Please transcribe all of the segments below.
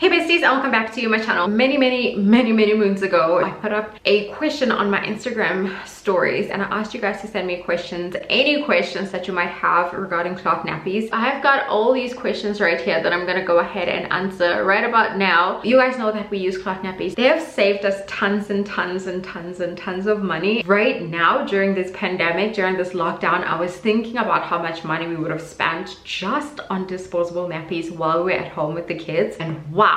Hey besties, and welcome back to my channel. Many moons ago, I put up a question on my Instagram stories and I asked you guys to send me questions, any questions that you might have regarding cloth nappies. I have got all these questions right here that I'm gonna go ahead and answer right about now. You guys know that we use cloth nappies. They have saved us tons of money. Right now, during this pandemic, during this lockdown, I was thinking about how much money we would have spent just on disposable nappies while we were at home with the kids, and wow,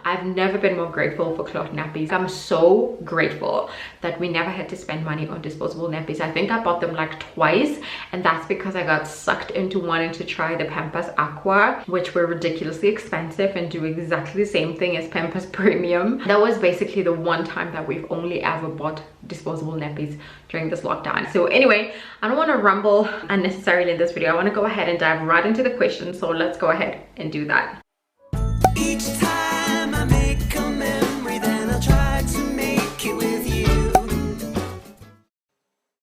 I've never been more grateful for cloth nappies. I'm so grateful that we never had to spend money on disposable nappies. I think I bought them like twice, and that's because I got sucked into wanting to try the Pampers Aqua, which were ridiculously expensive and do exactly the same thing as Pampers Premium. That was basically the one time that we've only ever bought disposable nappies during this lockdown. So anyway, I don't want to rumble unnecessarily in this video. I want to go ahead and dive right into the questions, so let's go ahead and do that. Each time I make a memory, then I'll try to make it with you.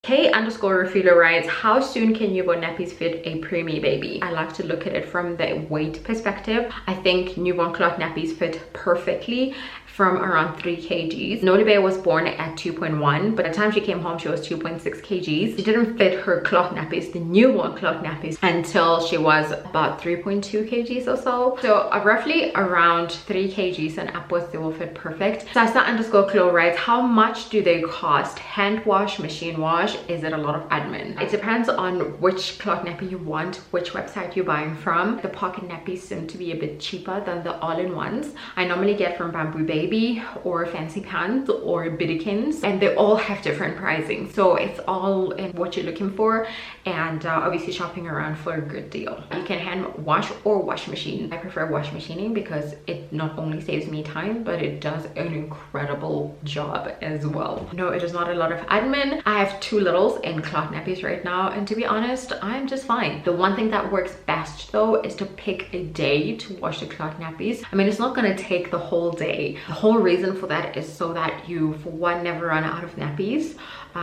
K_refueler writes, how soon can newborn nappies fit a preemie baby? I like to look at it from the weight perspective. I think newborn cloth nappies fit perfectly from around 3 kgs. Noli Bear was born at 2.1, but at the time she came home, she was 2.6 kgs. She didn't fit her cloth nappies, the newborn cloth nappies, until she was about 3.2 kgs or so. So roughly around 3 kgs and upwards, they will fit perfect. Sasa_Chloe writes, how much do they cost? Hand wash, machine wash? Is it a lot of admin? It depends on which cloth nappy you want, which website you're buying from. The pocket nappies seem to be a bit cheaper than the all-in-ones. I normally get from Bamboo Baby or Fancy Pants or Bidikins, and they all have different pricing, so it's all in what you're looking for, and obviously shopping around for a good deal. You can hand wash or wash machine. I prefer wash machining because it not only saves me time, but it does an incredible job as well. No, it is not a lot of admin. I have 2 littles in cloth nappies right now, and to be honest, I'm just fine. The one thing that works best though is to pick a day to wash the cloth nappies. I mean, it's not gonna take the whole day. The whole reason for that is so that you, for one, never run out of nappies,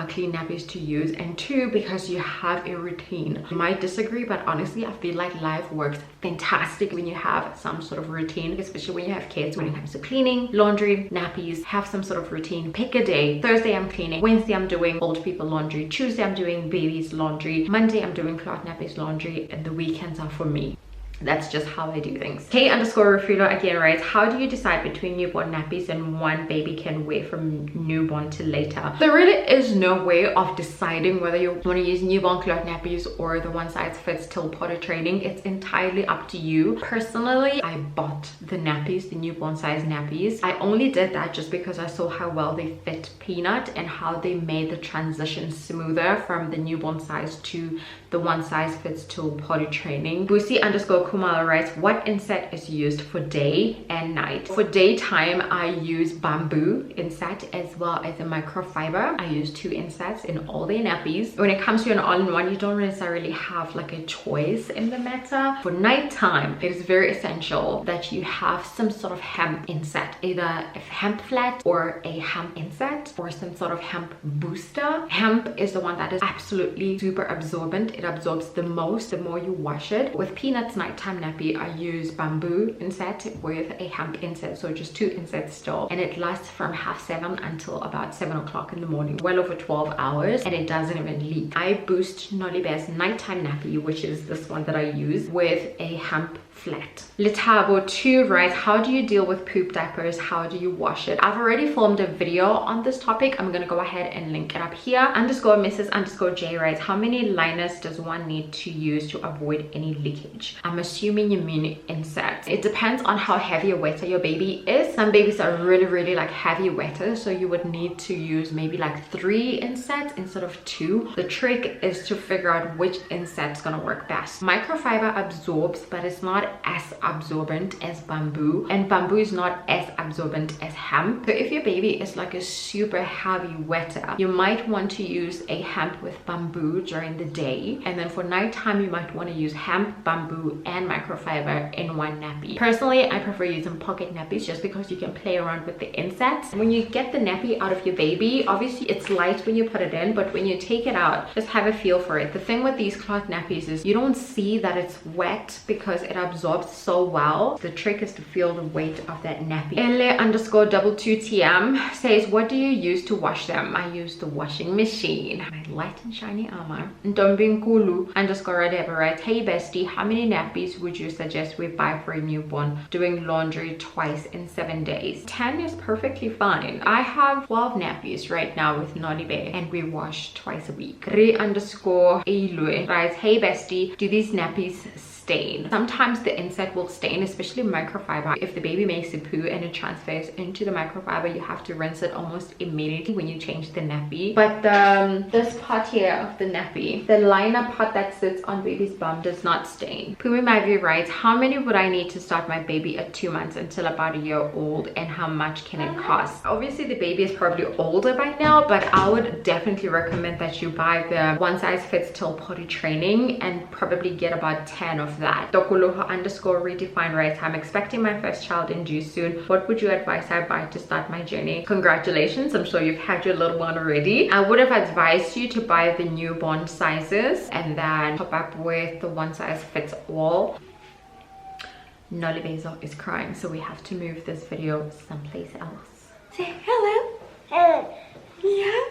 clean nappies to use, and 2, because you have a routine. You might disagree, but honestly, I feel like life works fantastic when you have some sort of routine, especially when you have kids. When it comes to cleaning, laundry, nappies, have some sort of routine. Pick a day. Thursday I'm cleaning, Wednesday I'm doing old people laundry, Tuesday I'm doing babies laundry, Monday I'm doing cloth nappies laundry, and the weekends are for me. That's just how I do things. K_refueler again writes, how do you decide between newborn nappies and one baby can wear from newborn to later? There really is no way of deciding whether you want to use newborn cloth nappies or the one size fits till potty training. It's entirely up to you. Personally, I bought the nappies, the newborn size nappies. I only did that just because I saw how well they fit Peanut and how they made the transition smoother from the newborn size to the one size fits till potty training. Busi_Kumala writes, what inset is used for day and night? For daytime, I use bamboo inset as well as a microfiber. I use 2 insets in all day nappies. When it comes to an all-in-one, you don't necessarily have like a choice in the matter. For nighttime, it is very essential that you have some sort of hemp inset, either a hemp flat or a hemp inset or some sort of hemp booster. Hemp is the one that is absolutely super absorbent. It absorbs the most the more you wash it. With Peanut's nighttime nappy, I use bamboo inset with a hemp inset, so just 2 insets still, and it lasts from 7:30 until about 7 o'clock in the morning, well over 12 hours, and it doesn't even leak. I boost Noli Bear's nighttime nappy, which is this one that I use, with a hemp flat. Letabo 2 writes, how do you deal with poop diapers? How do you wash it? I've already filmed a video on this topic. I'm gonna go ahead and link it up here. _Mrs_J writes, how many liners does one need to use to avoid any leakage? I'm assuming you mean insets. It depends on how heavy a wetter your baby is. Some babies are really like heavy wetters, so you would need to use maybe like 3 insets instead of 2. The trick is to figure out which inset's gonna work best. Microfiber absorbs, but it's not as absorbent as bamboo, and bamboo is not as absorbent as hemp. So if your baby is like a super heavy wetter, you might want to use a hemp with bamboo during the day, and then for nighttime you might want to use hemp, bamboo, and microfiber in one nappy. Personally, I prefer using pocket nappies just because you can play around with the insets. When you get the nappy out of your baby, obviously it's light when you put it in, but when you take it out, just have a feel for it. The thing with these cloth nappies is you don't see that it's wet because it absorbs absorbs so well. The trick is to feel the weight of that nappy. LA_22TM says, what do you use to wash them? I use the washing machine. My light and shiny armor. Ndombinkulu_Radeba writes, hey bestie, how many nappies would you suggest we buy for a newborn doing laundry twice in 7 days? 10 is perfectly fine. I have 12 nappies right now with Nolly Bear, and we wash twice a week. Re_Eilue writes, hey bestie, do these nappies stain? Sometimes the insert will stain, especially microfiber. If the baby makes a poo and it transfers into the microfiber, you have to rinse it almost immediately when you change the nappy. But this part here of the nappy, the liner part that sits on baby's bum, does not stain. Pumi Mavi writes, how many would I need to start my baby at 2 months until about a year old, and how much can it cost? Obviously the baby is probably older by now, but I would definitely recommend that you buy the one size fits till potty training and probably get about 10 of that. Dokoloho_redefine writes, I'm expecting my first child in due soon. What would you advise I buy to start my journey? Congratulations, I'm sure you've had your little one already. I would have advised you to buy the newborn sizes and then top up with the one size fits all. Nolly Basil is crying, so we have to move this video someplace else. Say hello. Hello. Yeah.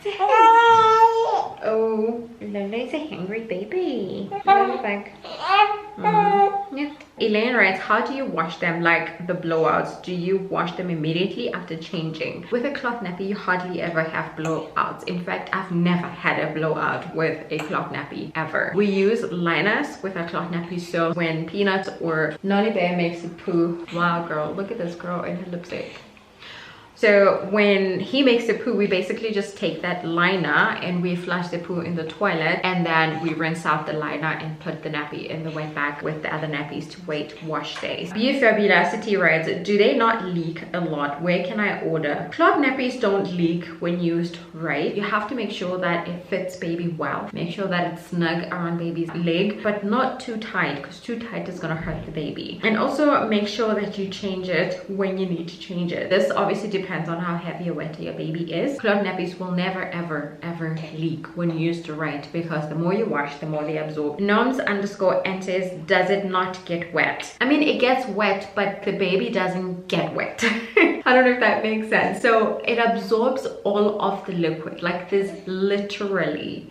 Say hello. Oh, Lola's a hungry baby. Lola's like, yeah. Elaine writes, how do you wash them, like the blowouts? Do you wash them immediately after changing? With a cloth nappy, you hardly ever have blowouts. In fact, I've never had a blowout with a cloth nappy ever. We use liners with our cloth nappy, so when Peanuts or Nolly Bear makes a poo, wow girl, look at this girl in her lipstick. So when he makes the poo, we basically just take that liner and we flush the poo in the toilet, and then we rinse out the liner and put the nappy in the wet bag with the other nappies to wait wash days. Fabulosity writes, do they not leak a lot? Where can I order? Cloth nappies don't leak when used right. You have to make sure that it fits baby well. Make sure that it's snug around baby's leg, but not too tight, because too tight is gonna hurt the baby. And also make sure that you change it when you need to change it. This obviously depends on how heavy or wet your baby is. Cloth nappies will never ever leak when used right, because the more you wash, the more they absorb. Noms_N says, does it not get wet? I mean, it gets wet, but the baby doesn't get wet. I don't know if that makes sense. So it absorbs all of the liquid. Like this, literally,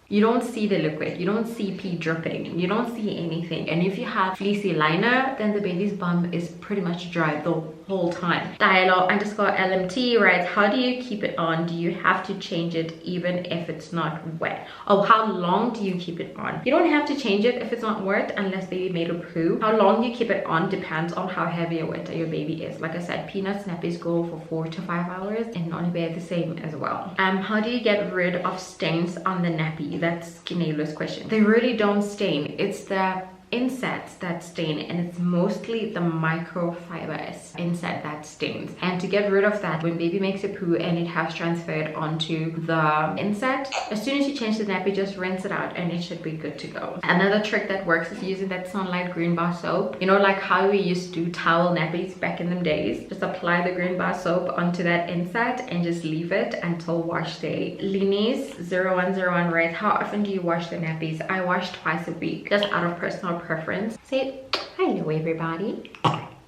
you don't see the liquid, you don't see pee dripping, you don't see anything. And if you have fleecy liner, then the baby's bum is pretty much dry the whole time. Dialogue_LMT writes, how do you keep it on? Do you have to change it even if it's not wet? Oh, how long do you keep it on? You don't have to change it if it's not wet unless baby made a poo. How long you keep it on depends on how heavy or wet your baby is. Like I said, Peanuts nappies go for 4 to 5 hours, and Nolly Bear the same as well. How do you get rid of stains on the nappy? That's Kinela's question. They really don't stain. It's the insets that stain, and it's mostly the microfiber inset that stains. And to get rid of that, when baby makes a poo and it has transferred onto the inset, as soon as you change the nappy, just rinse it out and it should be good to go. Another trick that works is using that Sunlight green bar soap. You know, like how we used to do towel nappies back in them days. Just apply the green bar soap onto that inset and just leave it until wash day. Linis0101 writes, how often do you wash the nappies? I wash twice a week, just out of personal preference. Say hello everybody.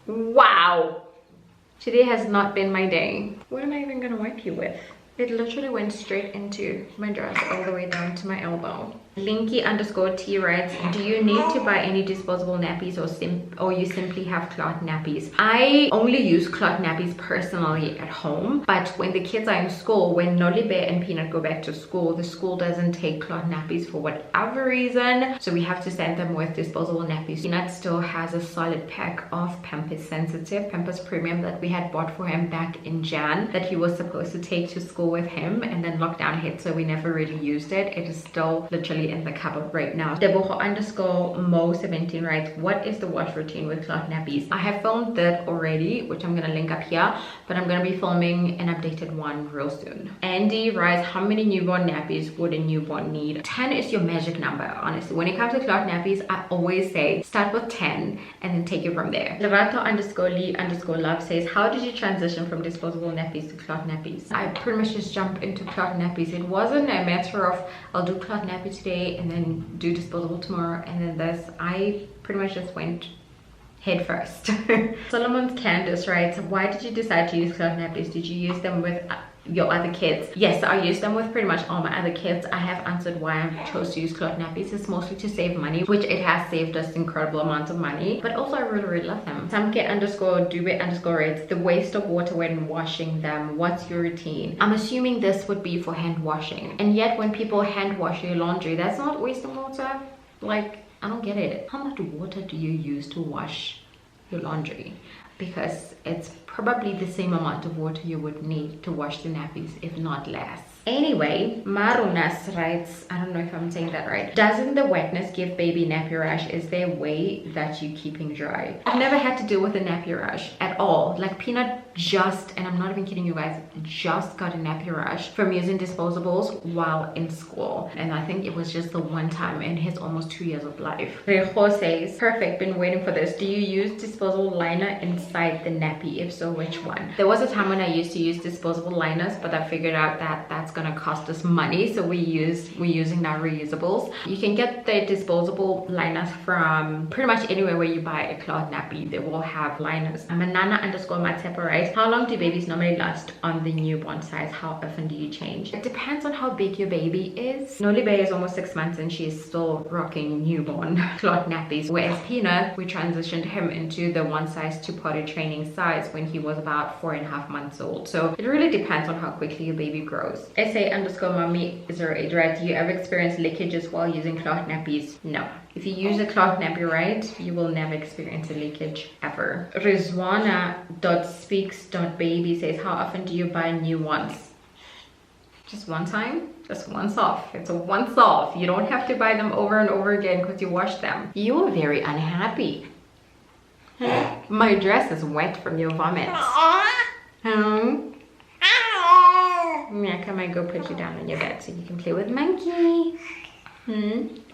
Wow, today has not been my day. What am I even gonna wipe you with? It literally went straight into my dress all the way down to my elbow. Linky_T writes, do you need to buy any disposable nappies, or you simply have cloth nappies? I only use cloth nappies personally at home, but when the kids are in school, when Nolly Bear and Peanut go back to school, the school doesn't take cloth nappies for whatever reason, so we have to send them with disposable nappies. Peanut still has a solid pack of Pampers Sensitive, Pampers Premium that we had bought for him back in Jan, that he was supposed to take to school with him, and then lockdown hit, so we never really used it. It is still literally in the cupboard right now. Deboho_Mo17 writes, what is the wash routine with cloth nappies? I have filmed that already, which I'm gonna link up here, but I'm gonna be filming an updated one real soon. Andy writes, how many newborn nappies would a newborn need? 10 is your magic number, honestly. When it comes to cloth nappies, I always say start with 10 and then take it from there. Lavato_Lee_love says, how did you transition from disposable nappies to cloth nappies? I pretty much just jumped into cloth nappies. It wasn't a matter of I'll do cloth nappy today day and then do disposable tomorrow and then this. I pretty much just went head first. Solomon's Candace writes, why did you decide to use cloth nappies? Did you use them with your other kids? Yes, I use them with pretty much all my other kids. I have answered why I chose to use cloth nappies. It's mostly to save money, which it has saved us incredible amounts of money, but also I really love them. Samke_Dube_ writes, the waste of water when washing them, what's your routine? I'm assuming this would be for hand washing, and yet when people hand wash your laundry, that's not wasting water. Like, I don't get it. How much water do you use to wash your laundry? Because it's probably the same amount of water you would need to wash the nappies, if not less. Anyway, Marunas writes, I don't know if I'm saying that right. Doesn't the wetness give baby nappy rash? Is there a way that you keeping dry? I've never had to deal with a nappy rash at all. Like Peanut just, and I'm not even kidding you guys, just got a nappy rash from using disposables while in school. And I think it was just the one time in his almost 2 years of life. Rejo says, perfect, been waiting for this. Do you use disposable liner inside the nappy? If so, which one? There was a time when I used to use disposable liners, but I figured out that that's gonna cost us money, so we're using now reusables. You can get the disposable liners from pretty much anywhere where you buy a cloth nappy. They will have liners. Manana_Matepa writes, how long do babies normally last on the newborn size? How often do you change? It depends on how big your baby is. Nolibe is almost 6 months and she's still rocking newborn cloth nappies, whereas Peanut, we transitioned him into the 1 size 2 potty training size when he was about 4.5 months old. So it really depends on how quickly your baby grows. SA_Mommy08 right, do you ever experience leakages while using cloth nappies? No. If you use a cloth nappy right, you will never experience a leakage ever. Rizwana.speaks.baby says, how often do you buy new ones? Just one time? Just once off. It's a once off. You don't have to buy them over and over again because you wash them. You are very unhappy. My dress is wet from your vomits. Yeah, come on, go put you down on your bed so you can play with Monkey.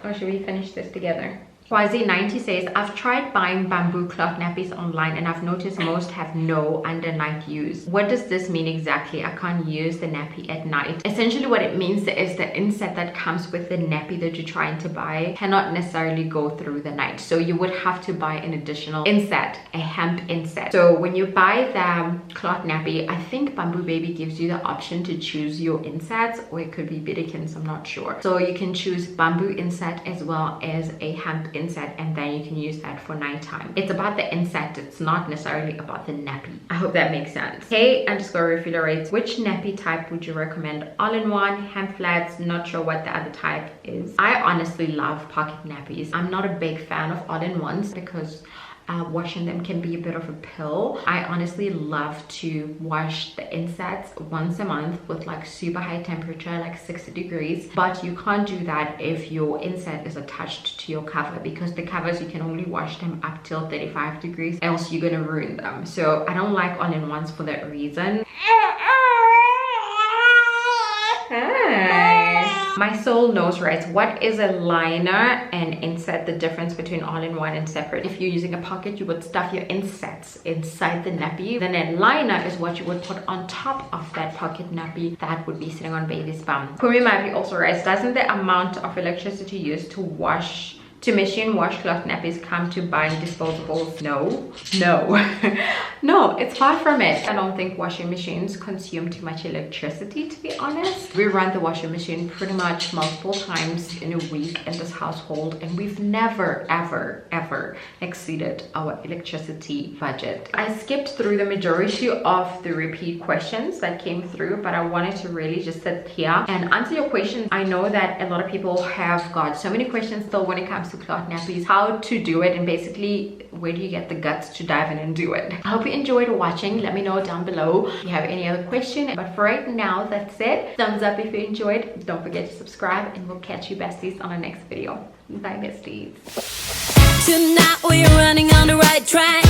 Or should we finish this together? YZ90 says, I've tried buying bamboo cloth nappies online and I've noticed most have no undernight use. What does this mean exactly? I can't use the nappy at night. Essentially what it means is the inset that comes with the nappy that you're trying to buy cannot necessarily go through the night. So you would have to buy an additional inset, a hemp inset. So when you buy the cloth nappy, I think Bamboo Baby gives you the option to choose your insets, or it could be Bidikins, I'm not sure. So you can choose bamboo inset as well as a hemp inset, and then you can use that for nighttime. It's about the inset, it's not necessarily about the nappy. I hope that makes sense. K_refueler rates, which nappy type would you recommend? All-in-one, hemp flats, not sure what the other type is. I honestly love pocket nappies. I'm not a big fan of all-in-ones because washing them can be a bit of a pill. I honestly love to wash the insets once a month with like super high temperature, like 60 degrees. But you can't do that if your inset is attached to your cover, because the covers, you can only wash them up till 35 degrees, else you're gonna ruin them. So I don't like all-in-ones for that reason. My soul knows, right? What is a liner and inset? The difference between all-in-one and separate. If you're using a pocket, you would stuff your insets inside the nappy. Then a liner is what you would put on top of that pocket nappy that would be sitting on baby's bum. Kumi Mavi also writes, doesn't the amount of electricity used to machine wash cloth nappies come to buying disposables? No. No, it's far from it. I don't think washing machines consume too much electricity, to be honest. We run the washing machine pretty much multiple times in a week in this household, and we've never ever exceeded our electricity budget. I skipped through the majority of the repeat questions that came through, but I wanted to really just sit here and answer your questions. I know that a lot of people have got so many questions still when it comes to cloth nappies, how to do it, and basically where do you get the guts to dive in and do it. I hope you enjoyed watching. Let me know down below if you have any other question, but for right now, that's it. Thumbs up if you enjoyed. Don't forget to subscribe, and we'll catch you besties on our next video. Bye besties. Tonight we're running on the right track.